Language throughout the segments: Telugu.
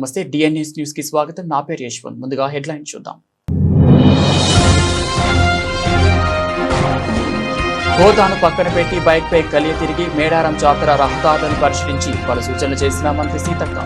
నమస్తే, డిఎన్ఎస్ న్యూస్ కి స్వాగతం. నా పేరు యశ్వంత్. ముందుగా హెడ్లైన్ చూద్దాం. హోదాను పక్కన పెట్టి బైక్ పై కలియ తిరిగి మేడారం జాతర రహదారులను పరిశీలించి పలు సూచనలు చేసిన మంత్రి సీతక్క.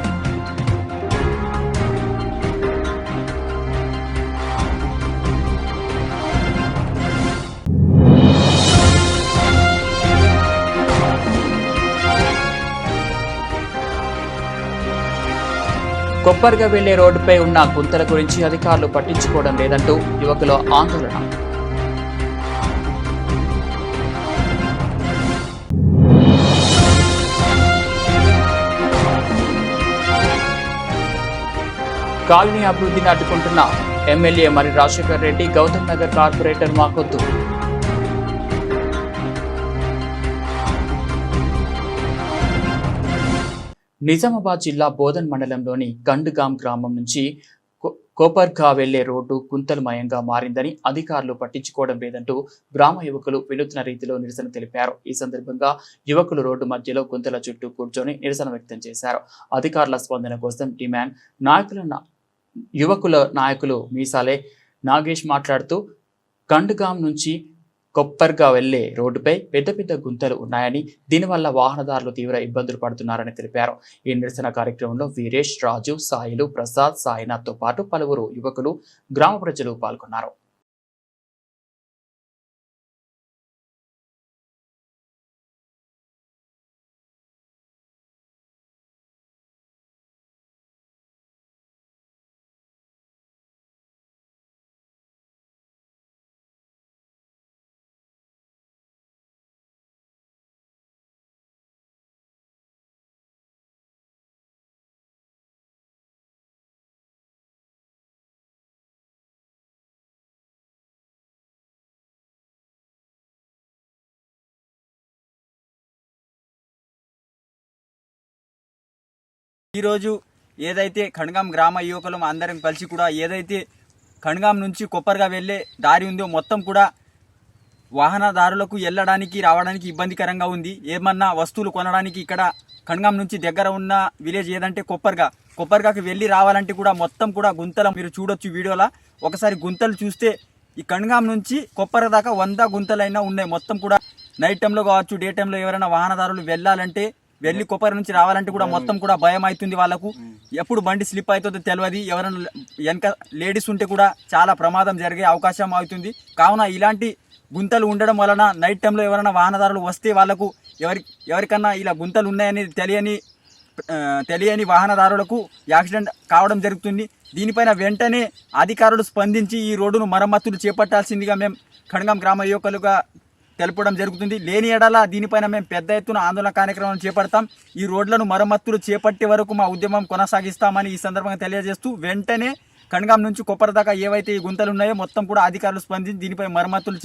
కొప్పర్గా వెళ్లే రోడ్డుపై ఉన్న గుంతల గురించి అధికారులు పట్టించుకోవడం లేదంటూ యువకుల ఆందోళన. కాలనీ అభివృద్ధిని అడ్డుకుంటున్న ఎమ్మెల్యే మరి రాజశేఖర్ రెడ్డి, గౌతమ్ నగర్ కార్పొరేటర్ మాకొద్దు. నిజామాబాద్ జిల్లా బోధన్ మండలంలోని కండుగాం గ్రామం నుంచి కోపర్గా వెళ్లే రోడ్డు గుంతలమయంగా మారిందని అధికారులు పట్టించుకోవడం లేదంటూ గ్రామ యువకులు వినూత్న రీతిలో నిరసన తెలిపారు. ఈ సందర్భంగా యువకులు రోడ్డు మధ్యలో గుంతల చుట్టూ కూర్చొని నిరసన వ్యక్తం చేశారు. అధికారుల స్పందన కోసం డిమాండ్ యువకుల నాయకులు మీసాలే నాగేష్ మాట్లాడుతూ కండుగాం నుంచి కొప్పర్గా వెళ్లే రోడ్డుపై పెద్ద పెద్ద గుంతలు ఉన్నాయని, దీనివల్ల వాహనదారులు తీవ్ర ఇబ్బందులు పడుతున్నారని తెలిపారు. ఈ నిరసన కార్యక్రమంలో వీరేష్, రాజు, సాయిలు, ప్రసాద్, సాయినాథ్తో పాటు పలువురు యువకులు, గ్రామ ప్రజలు పాల్గొన్నారు. ఈరోజు ఏదైతే ఖండ్గాం గ్రామ యువకులు అందరం కలిసి కూడా ఏదైతే ఖండ్గాం నుంచి కొప్పర్గా వెళ్ళే దారి ఉందో మొత్తం కూడా వాహనదారులకు వెళ్ళడానికి రావడానికి ఇబ్బందికరంగా ఉంది. ఏమన్నా వస్తువులు కొనడానికి ఇక్కడ ఖండ్గాం నుంచి దగ్గర ఉన్న విలేజ్ ఏదంటే కొప్పర్గాకి వెళ్ళి రావాలంటే కూడా మొత్తం కూడా గుంతలు మీరు చూడొచ్చు వీడియోలో. ఒకసారి గుంతలు చూస్తే ఈ ఖండ్గాం నుంచి కొప్పర్గా దాకా 100 గుంతలైనా ఉన్నాయి. మొత్తం కూడా నైట్ టైంలో కావచ్చు, డే టైంలో ఎవరైనా వాహనదారులు వెళ్ళాలంటే వెళ్ళి కొప్పర్ నుంచి రావాలంటే కూడా మొత్తం కూడా భయం అవుతుంది వాళ్ళకు. ఎప్పుడు బండి స్లిప్ అవుతుందో తెలియదు. ఎవరైనా వెనక లేడీస్ ఉంటే కూడా చాలా ప్రమాదం జరిగే అవకాశం అవుతుంది. కావున ఇలాంటి గుంతలు ఉండడం వలన నైట్ టైంలో ఎవరైనా వాహనదారులు వస్తే వాళ్ళకు ఎవరికన్నా ఇలా గుంతలు ఉన్నాయని తెలియని వాహనదారులకు యాక్సిడెంట్ కావడం జరుగుతుంది. దీనిపైన వెంటనే అధికారులు స్పందించి ఈ రోడ్డును మరమ్మతులు చేపట్టాల్సిందిగా మేము ఖండ్గాం గ్రామ యువకులుగా తెలపడం జరుగుతుంది. లేని ఎడల దీనిపైన మేము పెద్ద ఎత్తున ఆందోళన కార్యక్రమాలు చేపడతాం. ఈ రోడ్లను మరమ్మతులు చేపట్టే వరకు మా ఉద్యమం కొనసాగిస్తామని ఈ సందర్భంగా తెలియజేస్తూ వెంటనే ఖండ్గాం నుంచి కొప్పర్ దాకా ఏవైతే ఈ గుంతలు ఉన్నాయో మొత్తం కూడా అధికారులు స్పందించి దీనిపై మరమ్మతులు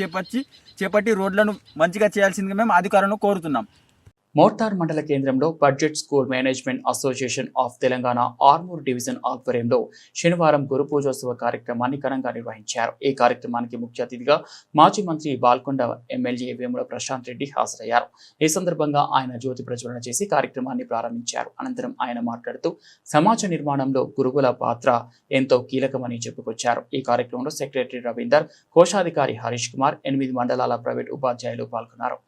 చేపట్టి రోడ్లను మంచిగా చేయాల్సిందిగా మేము అధికారులను కోరుతున్నాం. మోర్తార్ మండల కేంద్రంలో budget school management association of Telangana Armoor division ఆధ్వర్యంలో శనివారం గురు పూజోత్సవ కార్యక్రమాన్ని ఘనంగా నిర్వహించారు. ఈ కార్యక్రమానికి ముఖ్య అతిథిగా మాజీ మంత్రి బాల్కొండ ఎమ్మెల్యే వేముల ప్రశాంత్ రెడ్డి హాజరయ్యారు. ఈ సందర్భంగా ఆయన జ్యోతి ప్రజ్వలన చేసి కార్యక్రమాన్ని ప్రారంభించారు. అనంతరం ఆయన మాట్లాడుతూ సమాజ నిర్మాణంలో గురువుల పాత్ర ఎంతో కీలకమని చెప్పుకొచ్చారు. ఈ కార్యక్రమంలో సెక్రటరీ రవీందర్, కోశాధికారి హరీష్ కుమార్, 8 మండలాల ప్రైవేట్ ఉపాధ్యాయులు పాల్గొన్నారు.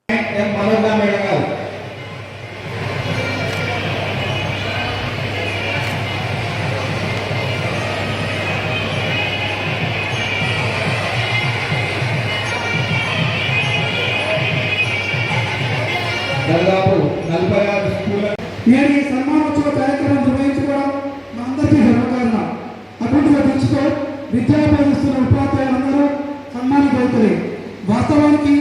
దాదాపు 46 స్కూళ్ళ ఈ సన్మానోత్సవ కార్యక్రమం నిర్వహించుకోవడం మా అందరికీ గర్వకారణం. అభివృద్ధిలో తెచ్చుకో విద్యా బోధిస్తున్న ఉపాధ్యాయులందరూ సన్మానితులవుతారు. వాస్తవానికి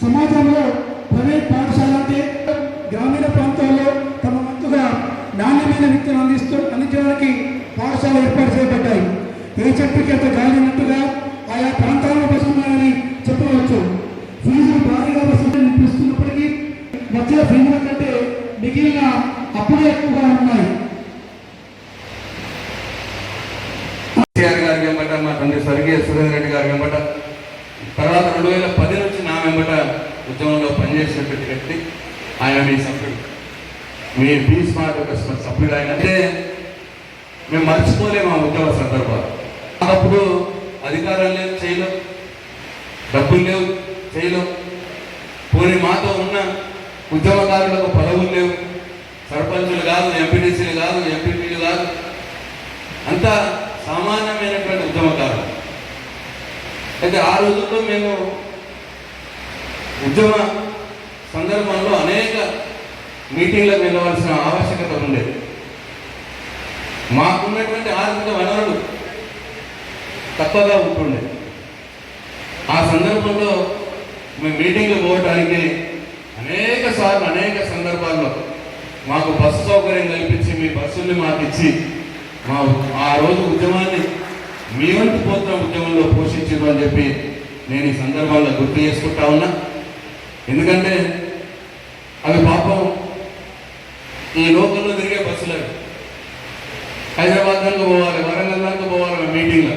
సమాజంలో ప్రైవేట్ పాఠశాల అంటే గ్రామీణ ప్రాంతాల్లో తమ వంతుగా నాణ్యమైన విద్యను అందించడానికి పాఠశాల ఏర్పాటు చేయబడ్డాయి. ఏ చెట్టుకి అంత గాలినట్టుగా ఆయా ప్రాంతాల్లో వస్తున్నాయని చెప్పవచ్చు. ఫీజులు భారీగా వస్తున్నప్పటికీ మధ్య ఫీజుల కంటే మిగిలిన అప్పుడే ఎక్కువగా ఉన్నాయి. కేసీఆర్ గారి వెంబట, మా తండ్రి స్వర్గీయ సురేంద్ర రెడ్డి గారి వెంబట, తర్వాత 2010 నుంచి నా వెంబట ఉద్యమంలో పనిచేసినటువంటి వ్యక్తి ఆయన. మీ సభ్యుడు, మీ బీ స్మార్ట్ ఒక సభ్యుడు ఆయన. అంటే మేము మర్చిపోలేము ఆ ఉద్యమ సందర్భాలు. అప్పుడు అధికారం లేదు, చేయలేం, డబ్బులు లేవు, చేయలేం. పోనీ మాతో ఉన్న ఉద్యమకారులకు పదవులు లేవు, సర్పంచులు కాదు, ఎంపీటీసీలు కాదు, ఎంపీపీలు కాదు, అంతా సామాన్యమైనటువంటి ఉద్యమకారులు. అయితే ఆ రోజుల్లో మేము ఉద్యమ సందర్భంలో అనేక మీటింగ్లకు వెళ్ళవలసిన ఆవశ్యకత ఉండేది. మాకున్నటువంటి ఆర్థిక వనరులు తక్కువగా ఉంటుండే. ఆ సందర్భంలో మేము మీటింగ్లు పోవడానికి అనేక సార్లు అనేక సందర్భాల్లో మాకు బస్సు సౌకర్యం కల్పించి మీ బస్సుల్ని మాకు ఇచ్చి ఆ రోజు ఉద్యమాన్ని మీ వంతు పోతున్న ఉద్యమంలో పోషించారు అని చెప్పి నేను ఈ సందర్భంలో గుర్తు చేసుకుంటా ఉన్నా. ఎందుకంటే అవి పాపం ఈ లోకల్లో తిరిగే బస్సులు, హైదరాబాద్ దాకా పోవాలి, వరంగల్ దాకా పోవాలి మీటింగ్లో.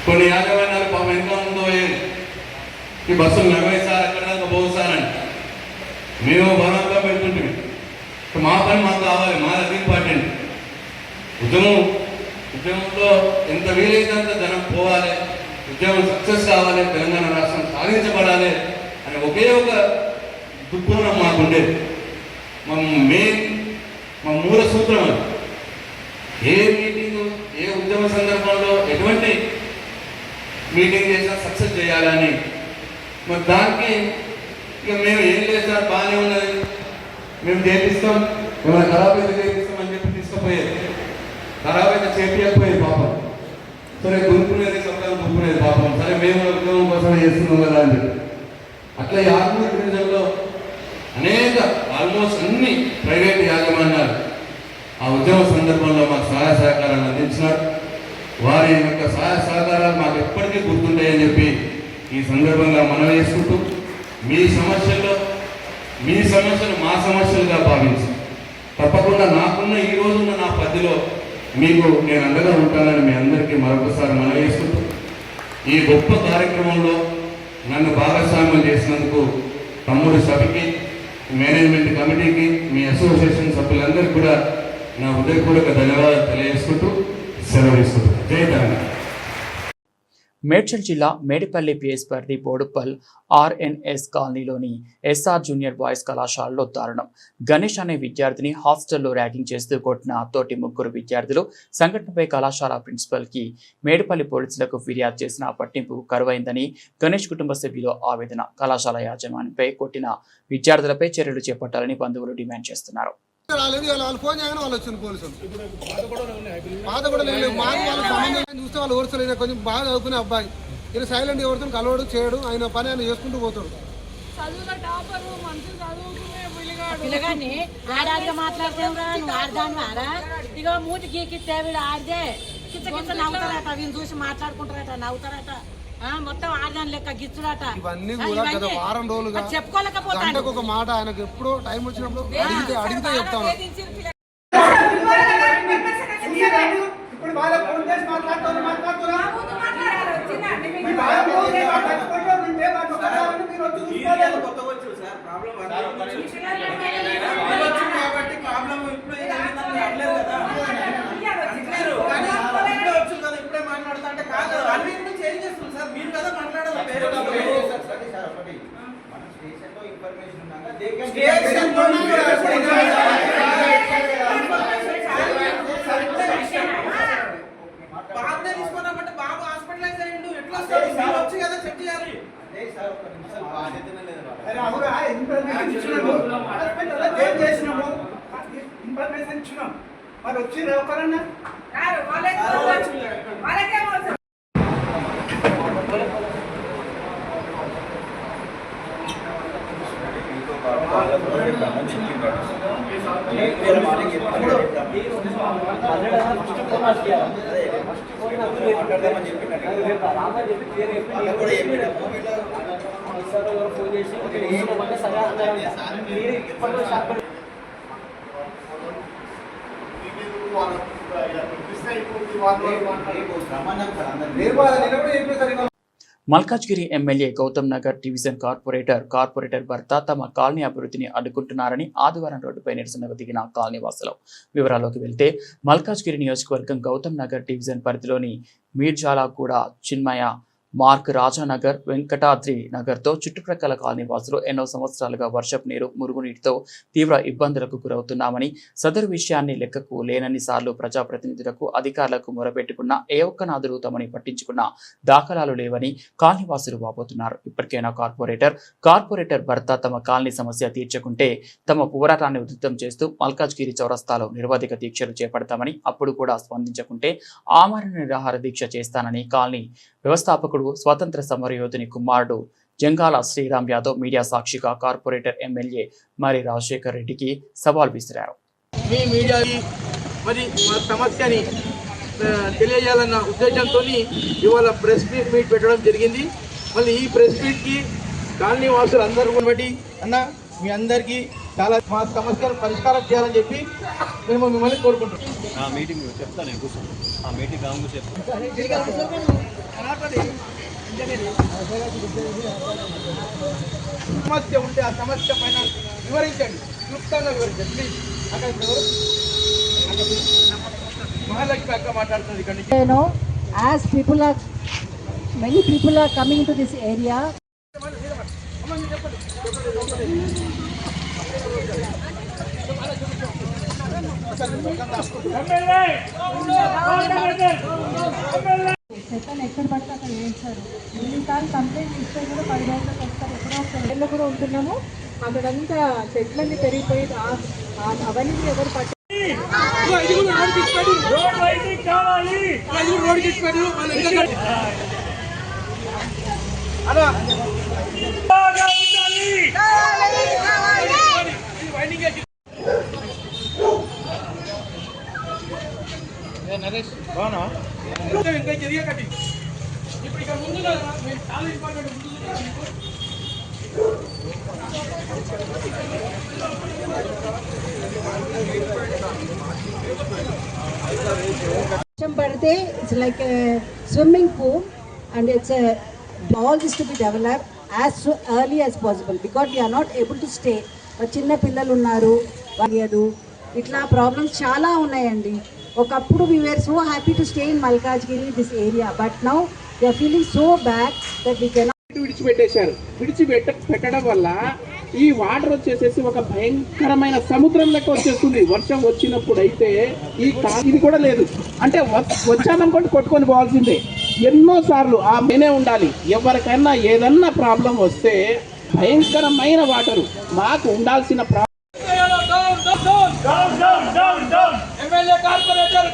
కొన్ని యాజమాన్యాలు పాపం ఇంకా ముందు పోయేది, ఈ బస్సులు 40 సార్ ఎక్కడ దాకా పోవు సార్ అని మేము బలంగా పెడుతుంటే మా పని మాకు కావాలి, మాది ఇంపార్టెంట్. ఉద్యమంలో ఎంత వీలైతే అంత జనం పోవాలి, ఉద్యమం సక్సెస్ కావాలి, తెలంగాణ రాష్ట్రం సాధించబడాలి అని ఒకే ఒక దృక్కోణం మాకుండేది. మా మూల సూత్రం అది. ఏ మీటింగ్, ఏ ఉద్యమ సందర్భంలో ఎటువంటి మీటింగ్ చేసినా సక్సెస్ చేయాలని. మరి దానికి ఇక మేము ఏం చేసినా బాగానే ఉన్నది, మేము చేపిస్తాం, ఏమైనా ఖరాబ్ అయితే చేపిస్తాం అని చెప్పి తీసుకుపోయేది. ఖరాబ్ అయితే చేపించకపోయేది పాపం. సరే గుంపుకునేది, సొంతాలు గుంపుకునేది పాపం. సరే మేము ఉద్యోగం కోసం చేస్తున్నాం కదా అని చెప్పి. అట్లా ఈ ఆర్మూర్ డివిజన్లో అనేక ఆల్మోస్ట్ అన్ని ప్రైవేట్ యాజమాన్యాలు ఆ ఉద్యమ సందర్భంలో మాకు సహాయ సహకారాలు అందించినారు. వారి యొక్క సహాయ సహకారాలు మాకు ఎప్పటికీ గుర్తుంటాయని చెప్పి ఈ సందర్భంగా మనం చేసుకుంటూ మీ సమస్యలు మా సమస్యలుగా భావించి తప్పకుండా నాకున్న ఈ రోజున్న నా పద్ధతిలో మీకు నేను అండగా ఉంటానని మీ అందరికీ మరొకసారి మనం చేసుకుంటూ ఈ గొప్ప కార్యక్రమంలో నన్ను భాగస్వామ్యం చేసినందుకు తమ్ముడు సభకి, మేనేజ్మెంట్ కమిటీకి, మీ అసోసియేషన్ సభ్యులందరికీ కూడా నా హృదయపూర్వక ధన్యవాదాలు తెలియజేసుకుంటూ సెలవు తీసుకుంటున్నాను. జై తెలంగాణ. మేడ్చల్ జిల్లా మేడిపల్లి పిఎస్ పరిధి బోడుపల్ ఆర్ఎన్ఎస్ కాలనీలోని ఎస్ఆర్ జూనియర్ బాయ్స్ కళాశాలలో దారుణం. గణేష్ అనే విద్యార్థిని హాస్టల్లో ర్యాగింగ్ చేస్తూ కొట్టిన తోటి 3 విద్యార్థులు. సంఘటనపై కళాశాల ప్రిన్సిపల్కి మేడిపల్లి పోలీసులకు ఫిర్యాదు చేసిన పట్టింపు కరువైందని గణేష్ కుటుంబ సభ్యులు ఆవేదన. కళాశాల యాజమాన్యంపై కొట్టిన విద్యార్థులపై చర్యలు చేపట్టాలని బంధువులు డిమాండ్ చేస్తున్నారు. వాళ్ళు ఫోన్ చేయగానే వాళ్ళు వచ్చింది పోలీసులు. బాధ కూడా లేదు, మాకు వాళ్ళ సంబంధం చూస్తే వాళ్ళు ఓర్చలేదు. కొంచెం బాగా చదువుకునే అబ్బాయి, ఈయన సైలెంట్ ఎవరితో కలవడు చేయడు, ఆయన పని ఆయన చేసుకుంటూ పోతాడు. ఆడాదిగా మాట్లాడుతున్నారా, నువ్వు ఆడదానివారా? ఇక మూతి గీకిస్తే వీడు ఆడితే కిచ్చ కిచ్చ నవ్వుతారట, వీళ్ళు చూసి మాట్లాడుకుంటారట, నవ్వుతారట. మొత్తం ఆడదాని లెక్క గిచ్చుడట. ఇవన్నీ కూడా గత వారం రోజులుగా చెప్పుకోలేకపోతాను. ఒక మాట ఆయనకు ఎప్పుడు టైం వచ్చినప్పుడు అడిగితే చెప్తాను. బాబు హాస్పిటలైజ్ అయ్యిండు, ఎట్లా వచ్చి కదా చెక్ చేయాలి. ఇన్ఫర్మేషన్ ఇచ్చినాం, మరి వచ్చి ఒకరన్నా Malkajgiri MLA Gautam Nagar division corporator భర్త తమ కాలనీ అభివృద్ధిని అడ్డుకుంటున్నారని ఆదివారం రోడ్డుపై నిరసనకు దిగిన కాలనీ వాసులు. వివరాల్లోకి వెళ్తే మల్కాజ్గిరి నియోజకవర్గం గౌతమ్ నగర్ డివిజన్ పరిధిలోని మీర్జాలగూడ, చిన్మయ, మార్క్, రాజానగర్, వెంకటాద్రి నగర్తో చుట్టుప్రక్కల కాలనీ వాసులు ఎన్నో సంవత్సరాలుగా వర్షపు నీరు, మురుగునీటితో తీవ్ర ఇబ్బందులకు గురవుతున్నామని, సదరు విషయాన్ని లెక్కకు లేనన్ని సార్లు ప్రజాప్రతినిధులకు, అధికారులకు మొరపెట్టుకున్న ఏ ఒక్క నాదులు తమని పట్టించుకున్న దాఖలాలు లేవని కాలనీ వాసులు వాపోతున్నారు. ఇప్పటికైనా కార్పొరేటర్ భర్త తమ కాలనీ సమస్య తీర్చకుంటే తమ పోరాటాన్ని ఉధృతం చేస్తూ మల్కాజ్గిరి చౌరస్తాలో నిరవధిక దీక్షలు చేపడతామని, అప్పుడు కూడా స్పందించకుంటే ఆమరణ నిరాహార దీక్ష చేస్తానని కాలనీ వ్యవస్థాపకుడు, స్వాతంత్ర సమరయోధుని కుమారుడు జంగాల శ్రీరామ్ యాదవ్ మీడియా సాక్షిగా కార్పొరేటర్ ఎమ్మెల్యే మరి రాజశేఖర్ రెడ్డికి సవాల్ విసిరారు. మీ మీడియాకి మరి మా సమస్యని తెలియజేయాలన్న ఉద్దేశంతో ఇవాళ ప్రెస్ మీట్ పెట్టడం జరిగింది. మళ్ళీ ఈ ప్రెస్ మీట్కి కాలనీ వాసులు అందరూ బట్టి అన్న మీ అందరికీ చాలా మా సమస్యలు పరిష్కారం చేయాలని చెప్పి మేము మిమ్మల్ని కోరుకుంటున్నాం. సమస్య ఉంటే ఆ సమస్య పైన వివరించండి, క్లుప్తంగా వివరించండి ప్లీజ్. అక్కడ మహాలక్ష్మి అక్క మాట్లాడుతుంది ఇక్కడ నుంచి. As many people are coming to this area. చెత్తను ఎక్కడ పడితే అక్కడ వేస్తారు. ఎన్నిసార్లు కంప్లైంట్ ఇస్తే కూడా 10 రోజులకు వస్తారు. ఎక్కడో ఒకళ్ళు కూడా ఉంటున్నాము. అక్కడంతా చెట్లన్నీ పెరిగిపోయి అవన్నీ ఎవరు పట్టి ఇంకా జరిగే కట్టి ఇప్పుడు ఇక్కడ ముందు చాలా ఇంపార్టెంట్ పడితే it's like swimming pool and it's all this to be developed as early as possible because we are not able to stay. చిన్న పిల్లలు ఉన్నారు, వాళ్ళు ఇట్లా ప్రాబ్లమ్స్ చాలా ఉన్నాయండి. ఒకప్పుడు we were so happy to stay in Malkajgiri, this area, but now we are feeling so bad that we cannot. విడిచిపెట్టేశారు. పెట్టడం వల్ల ఈ వాటర్ వచ్చేసేసి ఒక భయంకరమైన సముద్రం లెక్క వచ్చేస్తుంది. వర్షం వచ్చినప్పుడు అయితే ఇది కూడా లేదు. అంటే వచ్చామనుకోండి కొట్టుకొని పోవాల్సిందే. ఎన్నోసార్లు ఆ మేనే ఉండాలి. ఎవరికైనా ఏదన్నా ప్రాబ్లం వస్తే భయంకరమైన వాటరు మాకు ఉండాల్సిన ఎమ్మెల్యే కార్పొరేటర్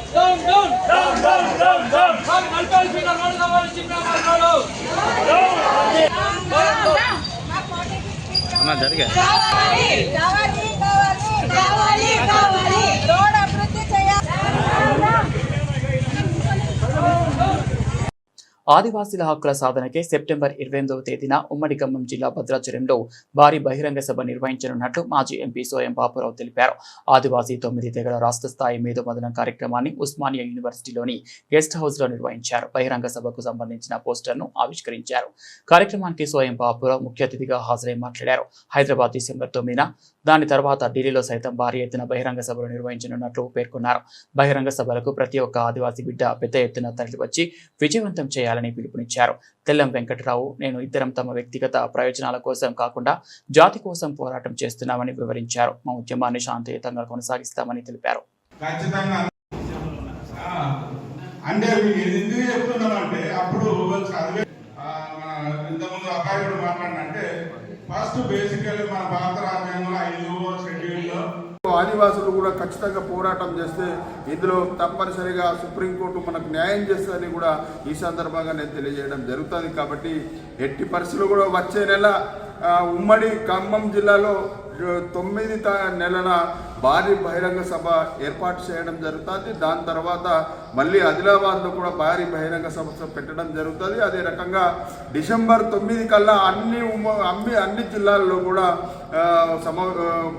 ఆదివాసీల హక్కుల సాధనకే సెప్టెంబర్ 28వ తేదీన ఉమ్మడి ఖమ్మం జిల్లా భద్రాచలంలో భారీ బహిరంగ సభ నిర్వహించనున్నట్లు మాజీ ఎంపీ సోయం బాపురావు తెలిపారు. ఆదివాసీ 9 తెగల రాష్ట్ర స్థాయి మేధోమథనం కార్యక్రమాన్ని ఉస్మానియా యూనివర్సిటీలోని గెస్ట్ హౌస్ లో నిర్వహించారు. బహిరంగ సభకు సంబంధించిన పోస్టర్ను ఆవిష్కరించారు. కార్యక్రమానికి సోయం బాపురావు ముఖ్య అతిథిగా హాజరై మాట్లాడారు. హైదరాబాద్ డిసెంబర్ 9న, దాని తర్వాత ఢిల్లీలో సైతం భారీ ఎత్తున బహిరంగ సభలు నిర్వహించనున్నట్లు పేర్కొన్నారు. బహిరంగ సభలకు ప్రతి ఒక్క ఆదివాసీ బిడ్డ పెద్ద ఎత్తున తరలివచ్చి విజయవంతం చేయాలని పిలుపునిచ్చారు. తెల్లం వెంకటరావు, నేను ఇద్దరం తమ వ్యక్తిగత ప్రయోజనాల కోసం కాకుండా జాతి కోసం పోరాటం చేస్తున్నామని వివరించారు. మా ఉద్యమాన్ని శాంతియుతంగా కొనసాగిస్తామని తెలిపారు. అంటే ఎందుకు చెప్తున్నామంటే అప్పుడు ఇంతకుముందు అబ్బాయి కూడా మాట్లాడినంటే ఫస్ట్ బేసికల్లీ మన భారత రాజ్యాంగంలో 5వ షెడ్యూల్లో ఆదివాసులు కూడా ఖచ్చితంగా పోరాటం చేస్తే ఇందులో తప్పనిసరిగా సుప్రీంకోర్టు మనకు న్యాయం చేస్తుందని కూడా ఈ సందర్భంగా నేను తెలియజేయడం జరుగుతుంది. కాబట్టి ఎట్టి పరిస్థితులు కూడా వచ్చే నెల ఉమ్మడి ఖమ్మం జిల్లాలో 9 నెలల భారీ బహిరంగ సభ ఏర్పాటు చేయడం జరుగుతుంది. దాని తర్వాత మళ్ళీ ఆదిలాబాద్లో కూడా భారీ బహిరంగ సభ పెట్టడం జరుగుతుంది. అదే రకంగా డిసెంబర్ 9 కల్లా అన్ని జిల్లాల్లో కూడా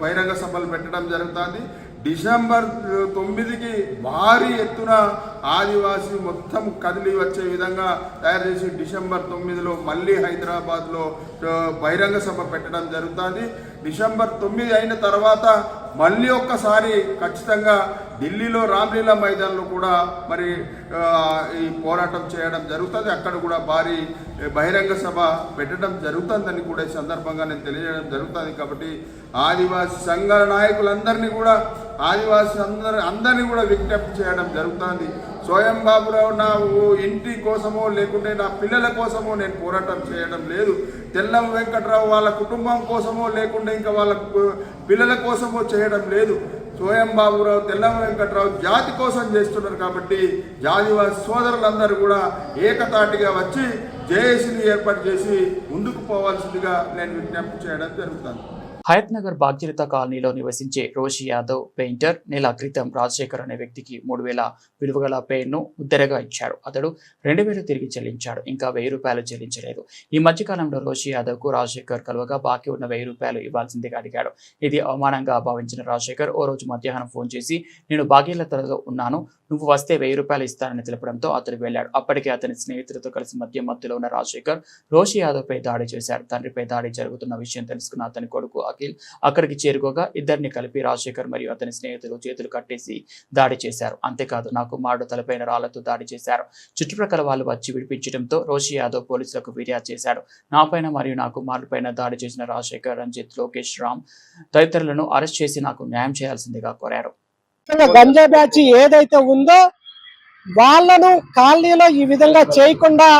బహిరంగ సభలు పెట్టడం జరుగుతుంది. డిసెంబర్ 9కి భారీ ఎత్తున ఆదివాసీ మొత్తం కదిలి వచ్చే విధంగా తయారు చేసి డిసెంబర్ 9లో మళ్ళీ హైదరాబాద్లో బహిరంగ సభ పెట్టడం జరుగుతుంది. డిసెంబర్ 9 అయిన తర్వాత మళ్ళీ ఒక్కసారి ఖచ్చితంగా ఢిల్లీలో రామ్లీలా మైదాన్లో కూడా మరి ఈ పోరాటం చేయడం జరుగుతుంది. అక్కడ కూడా భారీ బహిరంగ సభ పెట్టడం జరుగుతుందని కూడా ఈ సందర్భంగా నేను తెలియజేయడం జరుగుతుంది. కాబట్టి ఆదివాసీ సంఘాల నాయకులందరినీ కూడా ఆదివాసీ అందరినీ కూడా విజ్ఞప్తి చేయడం జరుగుతుంది. స్వయం బాబురావు నా ఇంటి కోసమో లేకుంటే నా పిల్లల కోసమో నేను పోరాటం చేయడం లేదు. తెల్లం వెంకట్రావు వాళ్ళ కుటుంబం కోసమో లేకుంటే ఇంకా వాళ్ళ పిల్లల కోసమో చేయడం లేదు. స్వయం బాబురావు, తెల్లం వెంకట్రావు జాతి కోసం చేస్తున్నారు. కాబట్టి ఆదివాసీ సోదరులందరూ కూడా ఏకతాటిగా వచ్చి జేఏసీని ఏర్పాటు చేసి ముందుకు పోవాల్సిందిగా నేను విజ్ఞప్తి చేయడం జరుగుతుంది. హయత్ నగర్ భాగ్యలత కాలనీలో నివసించే రోషి యాదవ్ పెయింటర్ నెల క్రితం రాజశేఖర్ అనే వ్యక్తికి 3,000 విలువ గల పెయిన్ను ఉద్దెరగా ఇచ్చాడు. అతడు 2,000 తిరిగి చెల్లించాడు. ఇంకా 1,000 రూపాయలు చెల్లించలేదు. ఈ మధ్యకాలంలో రోషి యాదవ్కు రాజశేఖర్ కలువగా బాకీ ఉన్న 1,000 రూపాయలు ఇవ్వాల్సిందిగా అడిగాడు. ఇది అవమానంగా భావించిన రాజశేఖర్ ఓ రోజు మధ్యాహ్నం ఫోన్ చేసి నేను భాగ్యలతలో ఉన్నాను, నువ్వు వస్తే 1,000 రూపాయలు ఇస్తానని తెలపడంతో అతడు వెళ్లాడు. అప్పటికే అతని స్నేహితులతో కలిసి మధ్యలో ఉన్న రాజశేఖర్ రోషి యాదవ్ పై దాడి చేశాడు. తండ్రిపై దాడి జరుగుతున్న విషయం తెలుసుకున్న అతని కొడుకు అఖిల్ అక్కడికి చేరుకోగా ఇద్దరిని కలిపి రాజశేఖర్ మరియు అతని స్నేహితులు చేతులు కట్టేసి దాడి చేశారు. అంతేకాదు నా కుమారుడు తలపైన రాళ్లతో దాడి చేశారు. చుట్టుప్రక్కల వాళ్ళు వచ్చి విడిపించడంతో రోషి యాదవ్ పోలీసులకు ఫిర్యాదు చేశాడు. నాపైన మరియు నా కుమారుడిపైన దాడి చేసిన రాజశేఖర్, రంజిత్, లోకేష్, రామ్ తదితరులను అరెస్ట్ చేసి నాకు న్యాయం చేయాల్సిందిగా కోరారు. గంజా బ్యాచ్ ఏదైతే ఉందో వాళ్ళను కాలనీలో ఈ విధంగా చేయకుండా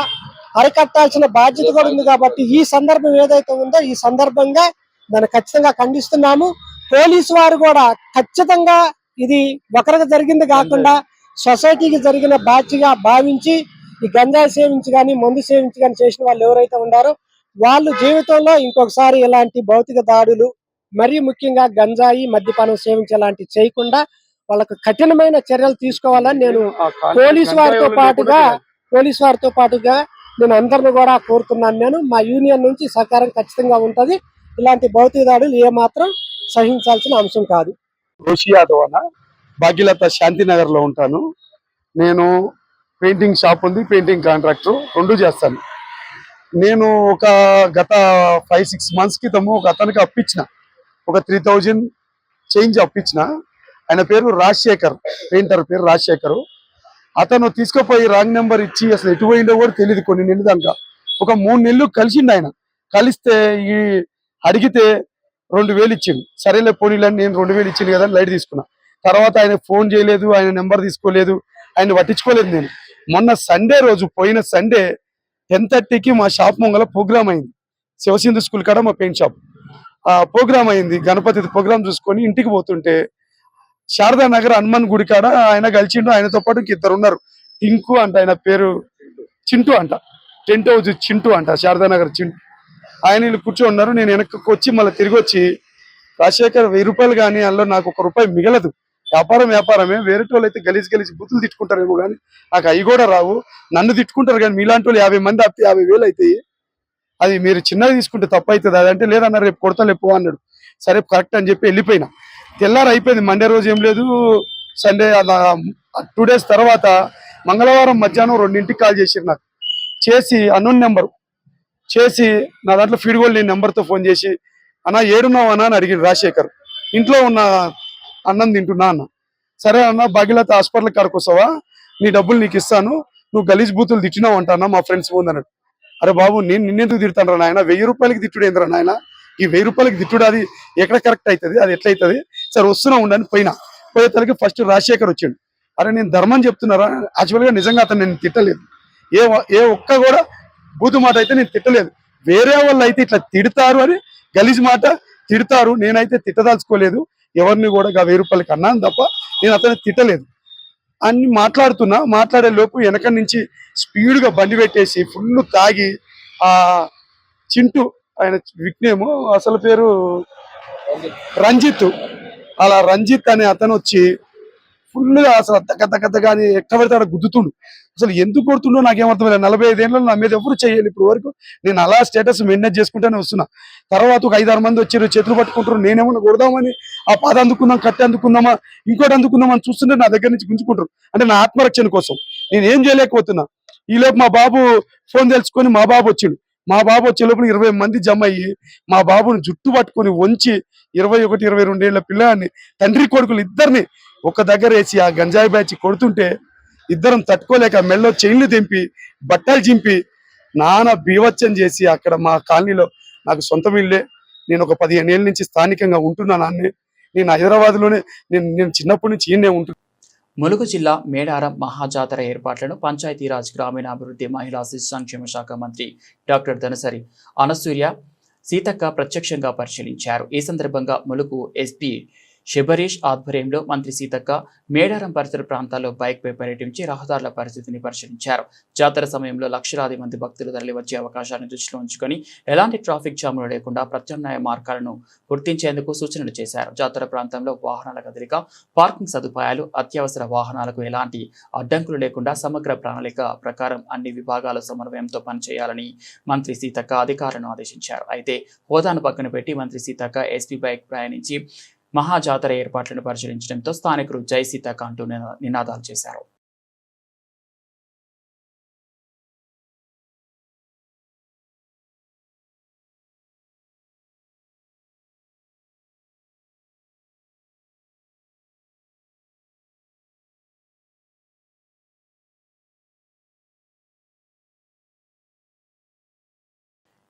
అరికట్టాల్సిన బాధ్యత కూడా ఉంది. కాబట్టి ఈ సందర్భం ఏదైతే ఉందో ఈ సందర్భంగా దాన్ని ఖచ్చితంగా ఖండిస్తున్నాము. పోలీసు వారు కూడా ఖచ్చితంగా ఇది ఒకరికి జరిగింది కాకుండా సొసైటీకి జరిగిన బాధ్యతగా భావించి ఈ గంజాయి సేవించి కానీ మందు సేవించి కానీ చేసిన వాళ్ళు ఎవరైతే ఉన్నారో వాళ్ళు జీవితంలో ఇంకొకసారి ఇలాంటి భౌతిక దాడులు మరీ ముఖ్యంగా గంజాయి మద్యపానం సేవించేలాంటివి చేయకుండా వాళ్ళకు కఠినమైన చర్యలు తీసుకోవాలని నేను పోలీసు వారితో పాటుగా నేను అందరిని కూడా కోరుతున్నాను. నేను మా యూనియన్ నుంచి సహకారం ఖచ్చితంగా ఉంటది. ఇలాంటి భౌతిక దాడులు ఏమాత్రం సహించాల్సిన అంశం కాదు. రోషి యాదవ్ అన్న, భాగ్యలత శాంతినగర్ లో ఉంటాను. నేను పెయింటింగ్ షాప్ ఉంది, పెయింటింగ్ కాంట్రాక్టర్ 2 చేస్తాను. నేను ఒక గత 5-6 months క్రితము ఒక అతనికి అప్పించిన, ఒక 3,000 చేంజ్ అప్పించిన. ఆయన పేరు రాజశేఖర్, పెయింటర్ పేరు రాజశేఖర్. అతను తీసుకుపోయి రాంగ్ నెంబర్ ఇచ్చి అసలు ఎటు పోయిందో కూడా తెలియదు. కొన్ని నెలలు దాకా ఒక 3 నెలలు కలిసిండు. ఆయన కలిస్తే ఈ అడిగితే 2,000 ఇచ్చిండు. సరేలే పోనీలని నేను 2,000 ఇచ్చింది కదా లైట్ తీసుకున్నా. తర్వాత ఆయన ఫోన్ చేయలేదు, ఆయన నెంబర్ తీసుకోలేదు, ఆయన పట్టించుకోలేదు. నేను మొన్న సండే రోజు, పోయిన సండే 10:30కి మా షాప్ ముంగల ప్రోగ్రామ్ అయింది. శివసింధు స్కూల్ కాడ మా పెయింట్ షాప్ ప్రోగ్రామ్ అయింది. గణపతి ప్రోగ్రామ్ చూసుకొని ఇంటికి పోతుంటే శారదా నగర్ హనుమాన్ గుడి కాడ ఆయన కలిసిండు. ఆయనతో పాటు 2 ఉన్నారు. టింకు అంట, ఆయన పేరు చింటూ అంట, టెంట్ హౌస్ చింటూ అంట, శారదా నగర్ చింటూ. ఆయన వీళ్ళు కూర్చొని ఉన్నారు. నేను వెనక్కి వచ్చి మళ్ళీ తిరిగి వచ్చి రాజశేఖర్ 1,000 రూపాయలు కానీ అందులో నాకు 1 రూపాయి మిగలదు. వ్యాపారమే. వేరే వాళ్ళు అయితే గలీజ్ బుద్ధులు తిట్టుకుంటారేమో కానీ నాకు అవి కూడా రావు. నన్ను తిట్టుకుంటారు కానీ మీలాంటి వాళ్ళు 50 మంది అప్పితే 50,000 అవుతాయి. అది మీరు చిన్నగా తీసుకుంటే తప్పు అవుతుంది. అదంటే లేదన్నారు, రేపు కొడతా లేపు అన్నాడు. సరే కరెక్ట్ అని చెప్పి వెళ్ళిపోయినా. తెల్లారు అయిపోయింది. మండే రోజు ఏం లేదు, సండే 2 days తర్వాత మంగళవారం మధ్యాహ్నం 2ంటికి కాల్ చేసిరు నాకు. చేసి అన్నోన్ నెంబర్ చేసి నా దాంట్లో ఫీడ్ గోల్డ్ నేను నెంబర్తో ఫోన్ చేసి అన్న ఏడున్నావు అన్న అని అడిగిండు రాజశేఖర్. ఇంట్లో ఉన్న అన్నం తింటున్నా అన్న. సరే అన్న, భాగ్యలత హాస్పిటల్ కాడికి వస్తావా, నీ డబ్బులు నీకు ఇస్తాను, నువ్వు గలీజ్ బూతులు తిట్టినావు అంట అన్న, మా ఫ్రెండ్స్ ముందు అన్నాడు. అరే బాబు, నేను నిన్నెందుకు తిడతాను రా నాయన, 1,000 రూపాయలకి తిట్టుడు ఏంద్రా నాయన, ఈ 1,000 రూపాయలకి తిట్టుడు అది ఎక్కడ కరెక్ట్ అవుతుంది, అది ఎట్లా అవుతుంది, సరే వస్తున్నా ఉండని పోయేతలకి ఫస్ట్ రాజశేఖర్ వచ్చిండు. అరే నేను ధర్మం చెప్తున్నారా, యాక్చువల్గా నిజంగా అతను నేను తిట్టలేదు, ఏ ఒక్క కూడా బూతు మాట అయితే నేను తిట్టలేదు. వేరే వాళ్ళు అయితే ఇట్లా తిడతారు అని గలీజ్ మాట తిడతారు, నేనైతే తిట్టదాల్చుకోలేదు. ఎవరిని కూడా 1,000 రూపాయలకి అన్నాను తప్ప నేను అతను తిట్టలేదు అని మాట్లాడే లోపు వెనక నుంచి స్పీడ్గా బండి పెట్టేసి ఫుల్ తాగి ఆ చింటూ, ఆయన విక్నేమో అసలు పేరు రంజిత్, అలా రంజిత్ అనే అతను వచ్చి ఫుల్గా అసలు దగ్గ కానీ ఎక్కడ పడితే అక్కడ గుద్దుతుండు. అసలు ఎందుకు కొడుతుండో నాకేమర్థం 45 ఏళ్ళలో నా మీద ఎవరు చేయాలి ఇప్పుడు వరకు. నేను అలా స్టేటస్ మెయింటైన్ చేసుకుంటూనే వస్తున్నా. తర్వాత ఒక 5-6 మంది వచ్చారు, చేతులు పట్టుకుంటారు. నేనేమన్నా కొడదామని ఆ పాద అందుకుందాం, కట్టి అందుకుందామా, ఇంకోటి అందుకుందామా అని చూస్తుంటే నా దగ్గర నుంచి గుంజుకుంటారు. అంటే నా ఆత్మరక్షణ కోసం నేను ఏం చేయలేకపోతున్నా. ఈలోపు మా బాబు ఫోన్ తెలుసుకొని మా బాబు వచ్చిండు. మా బాబు వచ్చే లోపల 20 మంది జమ అయ్యి మా బాబుని జుట్టు పట్టుకొని వంచి 21-22 ఏళ్ల పిల్లాన్ని తండ్రి కొడుకులు ఇద్దరిని ఒక దగ్గర వేసి ఆ గంజాయి బ్యాచ్ కొడుతుంటే ఇద్దరం తట్టుకోలేక మెల్లో చైన్లు తెంపి బట్టలు చింపి నానా బీవచ్చం చేసి అక్కడ మా కాలనీలో నాకు సొంతం ఇల్లే. నేను ఒక 15 ఏళ్ళ నుంచి స్థానికంగా ఉంటున్నా. నేను హైదరాబాద్ లోనే నేను చిన్నప్పటి నుంచి ఈయనే ఉంటున్నా. ములుగు జిల్లా మేడారం మహాజాతర ఏర్పాట్లను పంచాయతీరాజ్ గ్రామీణాభివృద్ధి మహిళా శిశు సంక్షేమ శాఖ మంత్రి డాక్టర్ ధనసరి అనసూయ సీతక్క ప్రత్యక్షంగా పరిశీలించారు. ఈ సందర్భంగా ములుగు ఎస్పీ శబరీష్ ఆధ్వర్యంలో మంత్రి సీతక్క మేడారం పరిసర ప్రాంతాల్లో బైక్ పై పర్యటించి రహదారుల పరిస్థితిని పరిశీలించారు. జాతర సమయంలో లక్షలాది మంది భక్తులు తరలివచ్చే అవకాశాన్ని దృష్టిలో ఉంచుకొని ఎలాంటి ట్రాఫిక్ జాములు లేకుండా ప్రత్యామ్నాయ మార్గాలను గుర్తించేందుకు సూచనలు చేశారు. జాతర ప్రాంతంలో వాహనాల కదలిక, పార్కింగ్ సదుపాయాలు, అత్యవసర వాహనాలకు ఎలాంటి అడ్డంకులు లేకుండా సమగ్ర ప్రణాళిక ప్రకారం అన్ని విభాగాల సమన్వయంతో పనిచేయాలని మంత్రి సీతక్క అధికారులను ఆదేశించారు. అయితే హోదాను పక్కన పెట్టి మంత్రి సీతక్క ఎస్పీ బైక్ ప్రయాణించి మహాజాతర ఏర్పాట్లను పరిశీలించడంతో స్థానికులు జై సీతక్క అంటూ నినాదాలు చేశారు.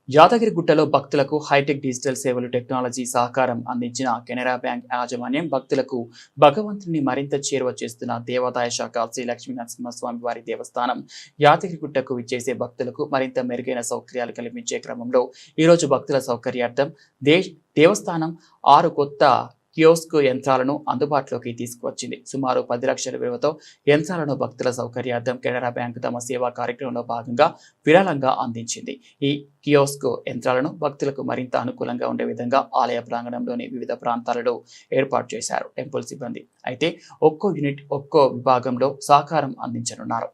యాదగిరిగుట్టలో భక్తులకు హైటెక్ డిజిటల్ సేవలు టెక్నాలజీ సహకారం అందించిన కెనరా బ్యాంక్ యాజమాన్యం భక్తులకు భగవంతుని మరింత చేరువ చేస్తున్న దేవాదాయ శాఖ శ్రీ లక్ష్మీ నరసింహస్వామి వారి దేవస్థానం యాదగిరిగుట్టకు విచ్చేసే భక్తులకు మరింత మెరుగైన సౌకర్యాలు కల్పించే క్రమంలో ఈరోజు భక్తుల సౌకర్యార్థం దేవస్థానం 6 కొత్త కియోస్క్ యంత్రాలను అందుబాటులోకి తీసుకువచ్చింది. సుమారు 10 లక్షల విలువతో యంత్రాలను భక్తుల సౌకర్యార్థం కెనరా బ్యాంక్ తమ సేవా కార్యక్రమంలో భాగంగా విరాళంగా అందించింది. ఈ కియోస్క్ యంత్రాలను భక్తులకు మరింత అనుకూలంగా ఉండే విధంగా ఆలయ ప్రాంగణంలోని వివిధ ప్రాంతాలలో ఏర్పాటు చేశారు టెంపుల్ సిబ్బంది. అయితే ఒక్కో యూనిట్ ఒక్కో విభాగంలో సహకారం అందించనున్నారు.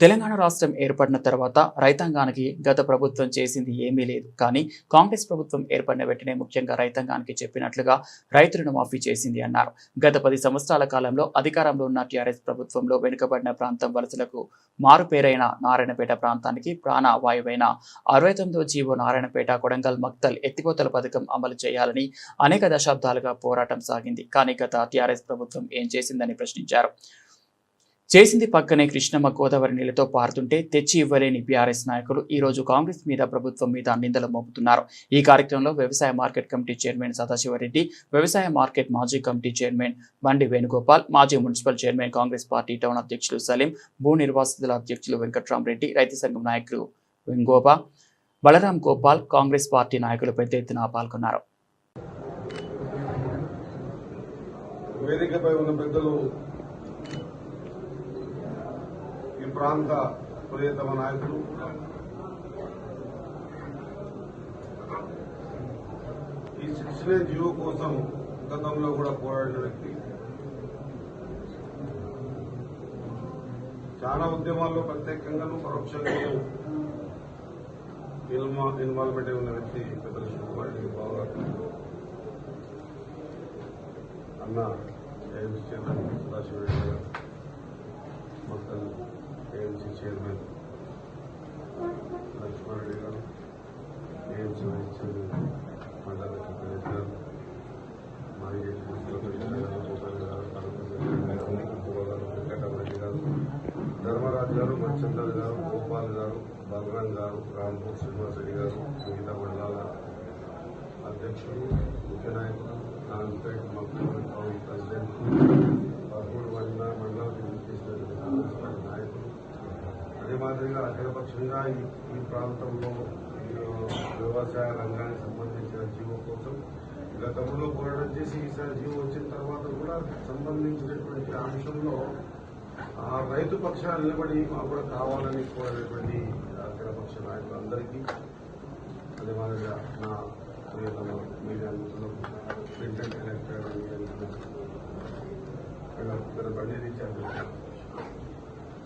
తెలంగాణ రాష్ట్రం ఏర్పడిన తర్వాత రైతాంగానికి గత ప్రభుత్వం చేసింది ఏమీ లేదు. కానీ కాంగ్రెస్ ప్రభుత్వం ఏర్పడిన వెంటనే ముఖ్యంగా రైతాంగానికి చెప్పినట్లుగా రైతు రుణమాఫీ చేసింది అన్నారు. గత 10 సంవత్సరాల కాలంలో అధికారంలో ఉన్న టీఆర్ఎస్ ప్రభుత్వంలో వెనుకబడిన ప్రాంతం వలసలకు మారుపేరైన నారాయణపేట ప్రాంతానికి ప్రాణవాయువైన 69వ జీవో నారాయణపేట కొడంగల్ మక్తల్ ఎత్తిపోతల పథకం అమలు చేయాలని అనేక దశాబ్దాలుగా పోరాటం సాగింది. కానీ గత టీఆర్ఎస్ ప్రభుత్వం ఏం చేసిందని ప్రశ్నించారు. చేసింది పక్కనే కృష్ణమ్మ గోదావరి నీళ్లతో పారుతుంటే తెచ్చి ఇవ్వలేని బీఆర్ఎస్ నాయకులు ఈ రోజు కాంగ్రెస్ మీద ప్రభుత్వం మీద నిందలు మోపుతున్నారు. ఈ కార్యక్రమంలో వ్యవసాయ మార్కెట్ కమిటీ చైర్మన్ సదాశివరెడ్డి, వ్యవసాయ మార్కెట్ మాజీ కమిటీ చైర్మన్ బండి వేణుగోపాల్, మాజీ municipal chairman Congress party town అధ్యక్షులు సలీం, భూ నిర్వాసితుల అధ్యక్షులు వెంకట్రామరెడ్డి, రైతు సంఘం నాయకులు వెంగోబా, బలరాం గోపాల్, కాంగ్రెస్ పార్టీ నాయకులు పెద్ద ఎత్తున పాల్గొన్నారు. వేదికపై ఉన్న పెద్దలు, ఈ ప్రాంత ప్రియతమ నాయకులు, ఈ 6 జీవో కోసం గతంలో కూడా పోరాడిన వ్యక్తి, చాలా ఉద్యమాల్లో ప్రత్యేకంగాను పరోక్షంగా ఇన్వాల్వ్మెంట్ ఉన్న వ్యక్తి పెద్దలు శివకుమార్ రెడ్డి బాబు గారు, అన్న ఏఎంసీ చైర్మన్ సదాశివరెడ్డి గారు, మొత్తం ఏఎంసీ చైర్మన్ లక్ష్మారెడ్డి గారు, ఏఎంసీ వైస్ చైర్మన్ మండల సెక్రటరీ గారు, మాజీ గోపాల్ గారు, వెంకటరెడ్డి గారు, ధర్మరాజు గారు, మచ్చందర్ గారు, గోపాల్ గారు, బలరాం గారు, రాంపూర్ శ్రీనివాసరెడ్డి గారు, మిగతా మండలాల అధ్యక్షులు, ముఖ్య నాయకులు, నారాయణపేట కౌన్ ప్రెసిడెంట్, 13 మండలాలకు చేసిన నాయకులు, అదే మాదిరిగా అఖిలపక్షంగా ఈ ప్రాంతంలో వ్యవసాయ రంగానికి సంబంధించిన జీవో కోసం గతంలో పోరాటం చేసి ఈసారి జీవో వచ్చిన తర్వాత కూడా సంబంధించినటువంటి అంశంలో ఆ రైతు పక్షాలు నిలబడి మాకు కూడా కావాలని కోరినటువంటి అఖిల పక్ష నాయకులందరికీ అదేవిధంగా నా ప్రియతమ మీడియా మిత్రులు ప్రింట్ అండ్ ఎలక్ట్రానిక్ మీడియా మిత్రులు బండి ఇచ్చారు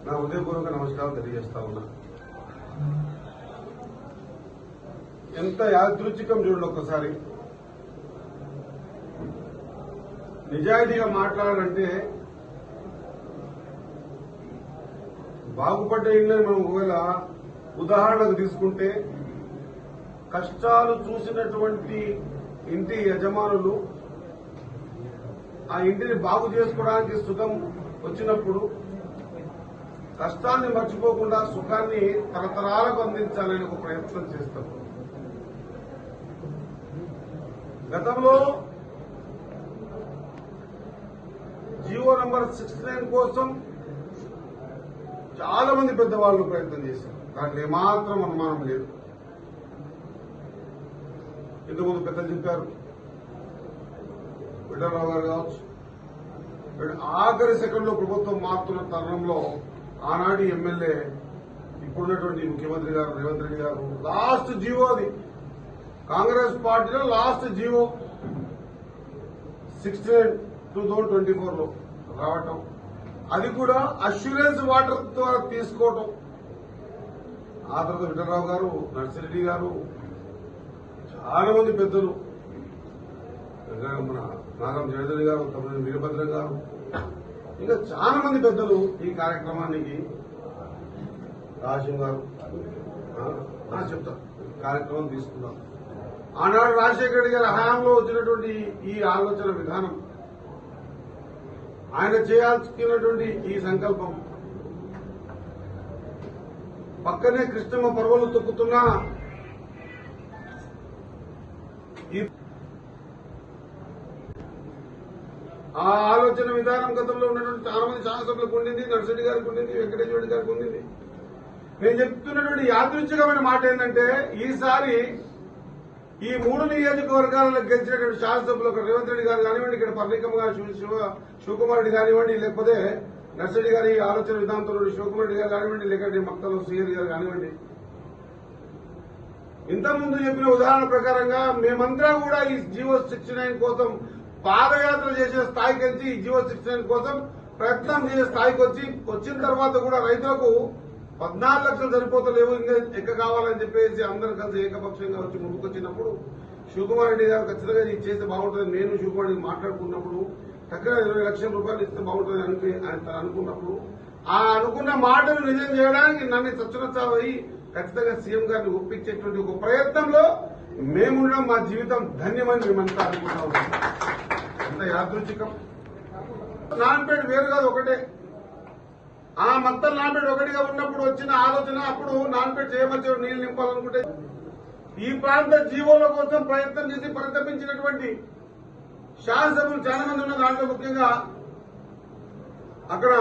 నా ఉదయపూర్వక నమస్కారం తెలియజేస్తా ఉన్నా. ఎంత యాదృచ్ఛికం చూడండి ఒక్కసారి. నిజాయితీగా మాట్లాడాలంటే బాగుపడ్డ ఇళ్ళని మనం ఒకవేళ ఉదాహరణకు తీసుకుంటే కష్టాలు చూసినటువంటి ఇంటి యజమానులు ఆ ఇంటిని బాగు చేసుకోవడానికి సుఖం వచ్చినప్పుడు కష్టాన్ని మర్చిపోకుండా సుఖాన్ని తరతరాలకు అందించాలని ఒక ప్రయత్నం చేస్తాం. గతంలో జీవో నంబర్ 69 కోసం చాలా మంది పెద్దవాళ్ళు ప్రయత్నం చేశారు. దాంట్లో ఏమాత్రం అనుమానం లేదు. ఇంతకుముందు పెద్దలు చెప్పారు, విఠలరావు గారు కావచ్చు, ఆఖరి సెకండ్లో ప్రభుత్వం మారుతున్న తరుణంలో ఆనాటి ఎమ్మెల్యే ఇప్పుడున్నటువంటి ముఖ్యమంత్రి గారు రేవంత్ రెడ్డి గారు లాస్ట్ జీవో, అది కాంగ్రెస్ పార్టీలో లాస్ట్ జీవో 69/2024 రావటం, అది కూడా అష్యూరెన్స్ వాటర్ ద్వారా తీసుకోవటం. ఆ తర్వాత విఠలరావు గారు, నర్సిరెడ్డి గారు, చాలా మంది పెద్దలు, మన నాగం జయదేవి గారు, తమిళ వీరభద్రం గారు, ఇంకా చాలా మంది పెద్దలు ఈ కార్యక్రమానికి, రాజం గారు చెప్తారు, కార్యక్రమం తీసుకున్నాం. ఆనాడు రాజశేఖర రెడ్డి గారి హయాంలో వచ్చినటువంటి ఈ ఆలోచన విధానం, ఆయన చేయాల్సినటువంటి ఈ సంకల్పం, పక్కనే కృష్ణమ్మ పర్వలు తొక్కుతున్నా ఆ ఆలోచన విధానం గతంలో ఉన్నటువంటి చాలా మంది శాసనసభ్యులకు ఉండింది, నర్సిరెడ్డి గారికి ఉండింది, వెంకటేశ్వర రెడ్డి గారికి ఉండింది. నేను చెప్తున్నటువంటి యాదృచ్ఛికమైన మాట ఏంటంటే, ఈసారి ఈ 3 నియోజకవర్గాలలో గెలిచినటువంటి శాసనసభ్యులు ఒక రేవంత్ రెడ్డి గారు కానివ్వండి, ఇక్కడ పర్ణికమ్మ గారు, శివకుమార్ రెడ్డి కానివ్వండి, లేకపోతే నర్సిరెడ్డి గారి ఆలోచన విధానంతో శివకుమార్ రెడ్డి గారు కానివ్వండి, లేకపోతే మక్తలు శ్రీహరి గారు కానివ్వండి, ఇంతకుముందు చెప్పిన ఉదాహరణ ప్రకారంగా మేమంతా కూడా ఈ జీవో 69 కోసం పాదయాత్ర చేసే స్థాయికి వచ్చి, ఈ జీవో 69 కోసం ప్రయత్నం చేసే స్థాయికి వచ్చిన తర్వాత కూడా రైతులకు 14 లక్షలు సరిపోతలేవు, ఇంకా ఎక్క కావాలని చెప్పేసి అందరూ కలిసి ఏకపక్షంగా వచ్చి ముందుకొచ్చినప్పుడు శివకుమార్ రెడ్డి గారు ఖచ్చితంగా ఇది చేస్తే బాగుంటుంది, నేను శివకుమార్ రెడ్డి మాట్లాడుకున్నప్పుడు చక్కగా 20 లక్షల రూపాయలు ఇస్తే బాగుంటుంది అని అనుకున్నప్పుడు, ఆ అనుకున్న మాటను నిజం చేయడానికి నన్ను చచ్చునచ్చాయి ఖచ్చితంగా సీఎం గారిని ఒప్పించేటువంటి ఒక ప్రయత్నంలో మేముండడం మా జీవితం ధన్యమని మేమంతా అనుకుంటా ఉన్నాం. ఎంత యాదృచ్ఛికం. నాన్పేట వేరు కాదు, ఒకటే. ఆ మొత్తం నాన్పేట ఒకటిగా ఉన్నప్పుడు వచ్చిన ఆలోచన, అప్పుడు నాన్పేట చేయమని నీళ్లు నింపాలనుకుంటే ఈ ప్రాంత జీవోల కోసం ప్రయత్నం చేసి పరితపించినటువంటి శాసనసభ్యులు చాలా మంది ఉన్న దాంట్లో ముఖ్యంగా అక్కడ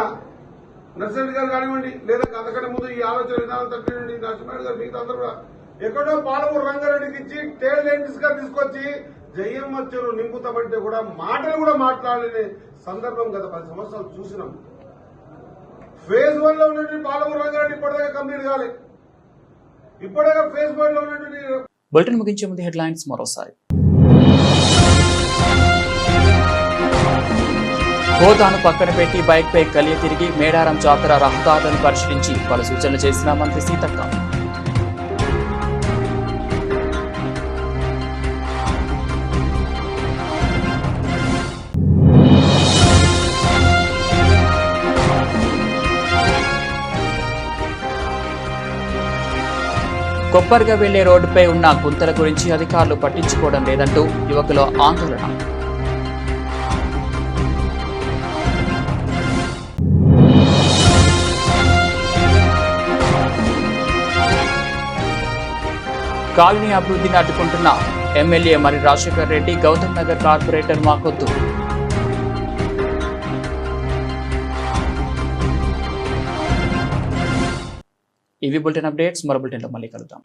నర్సిరెడ్డి గారు కానివ్వండి, లేదా అంతకంటే ముందు ఈ ఆలోచన విధానం తప్పినండి నరసింహారెడ్డి గారు, మిగతా అందరూ కూడా ఎక్కడో పాలమూరు రంగారెడ్డికి ఇచ్చి టేల్ ఎండ్స్ గా తీసుకొచ్చి జయమ్మ చెరువు నింపుతామంటే కూడా మాటలు కూడా మాట్లాడలేని సందర్భం గత 10 సంవత్సరాలు చూసినాం. ఫేజ్ 1 లో ఉన్నటువంటి పాలమూరు రంగారెడ్డి ఇప్పటిదాకా కంప్లీట్ కాలే. ఇప్పటిదాకా ఫేజ్ 1 లో ఉన్నటువంటి. బులెటిన్ ముగించే ముందు హెడ్లైన్స్ మరోసారి. హోదాను పక్కన పెట్టి బైక్ పై కలియ తిరిగి మేడారం జాతర రహదారులను పరిశీలించి పలు సూచనలు చేసిన మంత్రి సీతక్క. కొప్పర్గా వెళ్లే రోడ్డుపై ఉన్న గుంతల గురించి అధికారులు పట్టించుకోవడం లేదంటూ యువకుల ఆందోళన. కాలనీ అభివృద్ధిని అడ్డుకుంటున్న ఎమ్మెల్యే మరి రాజశేఖర రెడ్డి, గౌతమ్ నగర్ కార్పొరేటర్ మాకొద్దు. ఇవి బులెటిన్ అప్డేట్స్. మరో బులెటిన్లో మళ్ళీ కలుద్దాం.